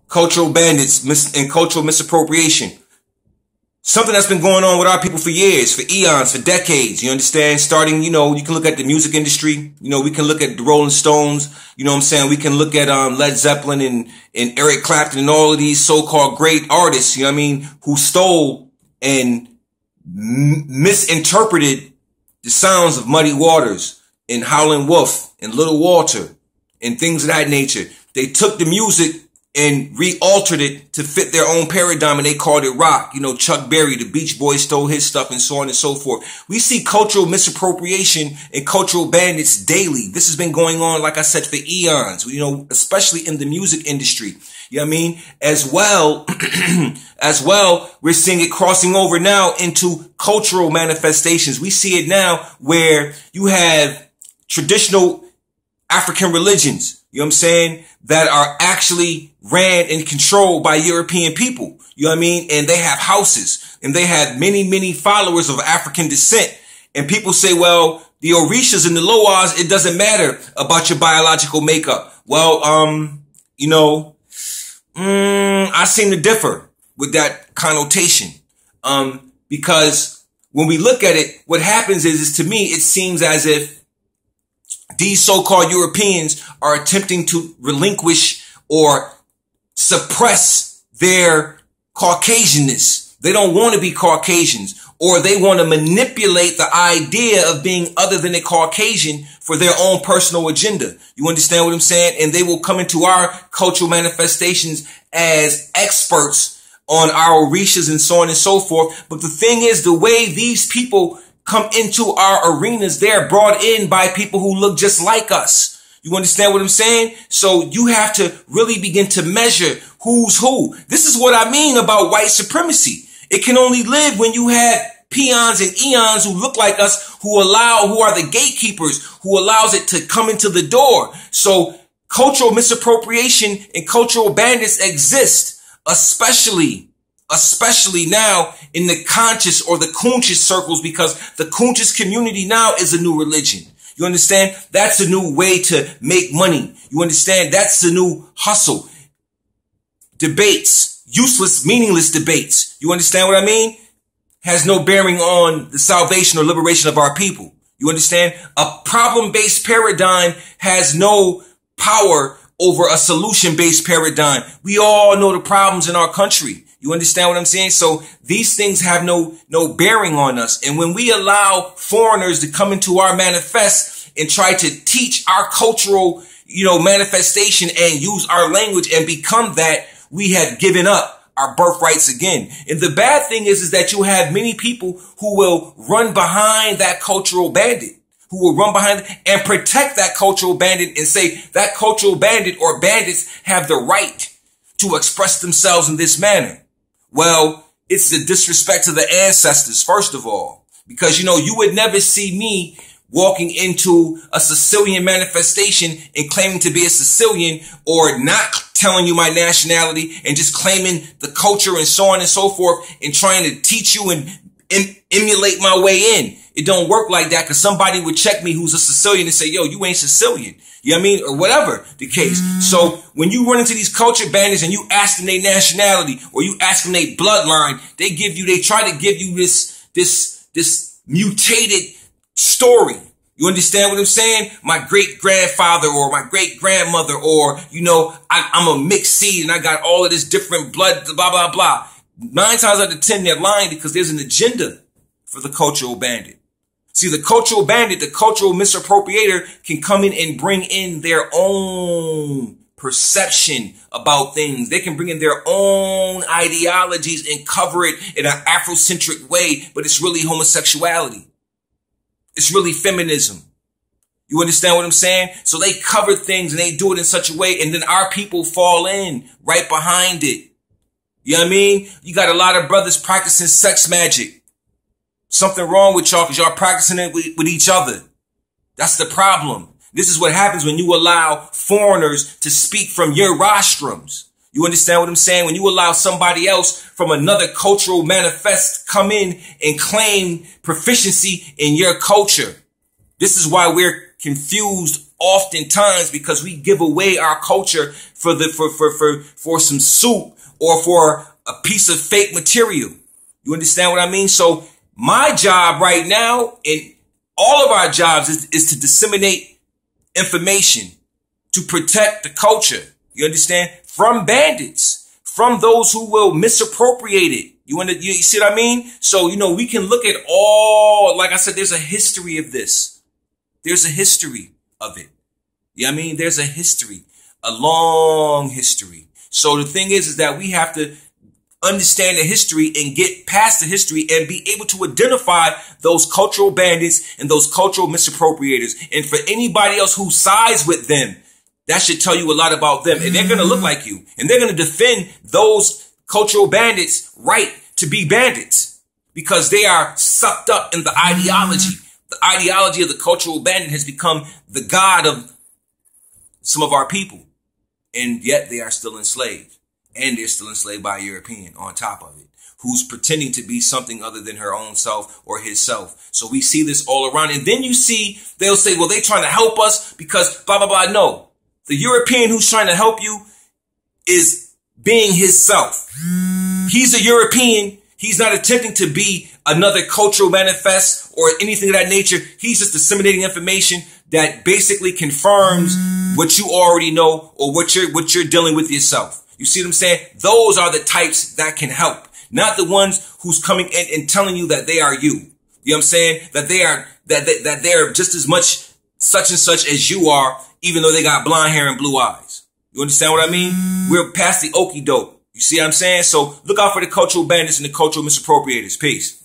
cultural bandits, and cultural misappropriation. Something that's been going on with our people for years, for eons, for decades. You understand? Starting, you can look at the music industry. We can look at the Rolling Stones. You know what I'm saying? We can look at Led Zeppelin and Eric Clapton and all of these so-called great artists, who stole and misinterpreted the sounds of Muddy Waters and Howlin' Wolf and Little Walter and things of that nature. They took the music and re-altered it to fit their own paradigm, and they called it rock. Chuck Berry, the Beach Boys, stole his stuff, and so on and so forth. We see cultural misappropriation and cultural bandits daily. This has been going on, like I said, for eons, especially in the music industry. You know what I mean? As well, we're seeing it crossing over now into cultural manifestations. We see it now where you have traditional African religions, you know what I'm saying, that are actually ran and controlled by European people. You know what I mean? And they have houses and they have many, many followers of African descent. And people say, well, the Orishas and the Loas, it doesn't matter about your biological makeup. Well, I seem to differ with that connotation. Because when we look at it, what happens is to me, it seems as if these so-called Europeans are attempting to relinquish or suppress their Caucasianness. They don't want to be Caucasians, or they want to manipulate the idea of being other than a Caucasian for their own personal agenda. You understand what I'm saying? And they will come into our cultural manifestations as experts on our Orishas and so on and so forth. But the thing is, the way these people come into our arenas, they're brought in by people who look just like us. You understand what I'm saying? So you have to really begin to measure who's who. This is what I mean about white supremacy. It can only live when you have peons and eons who look like us, who are the gatekeepers, who allows it to come into the door. So cultural misappropriation and cultural bandits exist, especially now in the conscious or the conscious circles, because the conscious community now is a new religion. You understand? That's a new way to make money. You understand? That's the new hustle. Debates, useless, meaningless debates. You understand what I mean? Has no bearing on the salvation or liberation of our people. You understand? A problem-based paradigm has no power over a solution-based paradigm. We all know the problems in our country. You understand what I'm saying? So these things have no bearing on us. And when we allow foreigners to come into our manifest and try to teach our cultural, manifestation and use our language and become that, we have given up our birthrights again. And the bad thing is that you have many people who will run behind that cultural bandit, who will run behind and protect that cultural bandit and say that cultural bandit or bandits have the right to express themselves in this manner. Well, it's the disrespect to the ancestors, first of all, because, you would never see me walking into a Sicilian manifestation and claiming to be a Sicilian, or not telling you my nationality and just claiming the culture and so on and so forth and trying to teach you and emulate my way in. It don't work like that, because somebody would check me who's a Sicilian and say, yo, you ain't Sicilian. You know what I mean? Or whatever the case. So when you run into these culture bandits and you ask them their nationality or you ask them their bloodline, they try to give you this mutated story. You understand what I'm saying? My great grandfather or my great grandmother, or, I'm a mixed seed and I got all of this different blood, blah, blah, blah. 9 times out of 10, they're lying, because there's an agenda for the cultural bandit. See, the cultural bandit, the cultural misappropriator can come in and bring in their own perception about things. They can bring in their own ideologies and cover it in an Afrocentric way, but it's really homosexuality. It's really feminism. You understand what I'm saying? So they cover things and they do it in such a way, and then our people fall in right behind it. You know what I mean? You got a lot of brothers practicing sex magic. Something wrong with y'all, because y'all practicing it with each other. That's the problem. This is what happens when you allow foreigners to speak from your rostrums. You understand what I'm saying? When you allow somebody else from another cultural manifest come in and claim proficiency in your culture. This is why we're confused oftentimes because we give away our culture for some soup or for a piece of fake material. You understand what I mean? So my job right now, and all of our jobs, is to disseminate information to protect the culture. You understand? From bandits, from those who will misappropriate it. You see what I mean? So, we can look at all, like I said, there's a history of this. There's a history of it. You know what I mean? There's a history, a long history. So the thing is that we have to understand the history and get past the history and be able to identify those cultural bandits and those cultural misappropriators. And for anybody else who sides with them, that should tell you a lot about them. And they're going to look like you. And they're going to defend those cultural bandits' right to be bandits because they are sucked up in the ideology. The ideology of the cultural bandit has become the god of some of our people. And yet they are still enslaved. And they're still enslaved by a European on top of it, who's pretending to be something other than her own self or his self. So we see this all around. And then you see, they'll say, well, they're trying to help us because blah, blah, blah. No, the European who's trying to help you is being his self. He's a European. He's not attempting to be another cultural manifest or anything of that nature. He's just disseminating information that basically confirms what you already know or what you're dealing with yourself. You see what I'm saying? Those are the types that can help, not the ones who's coming in and telling you that they are you. You know what I'm saying? That they are just as much such and such as you are, even though they got blonde hair and blue eyes. You understand what I mean? We're past the okie doke. You see what I'm saying? So look out for the cultural bandits and the cultural misappropriators. Peace.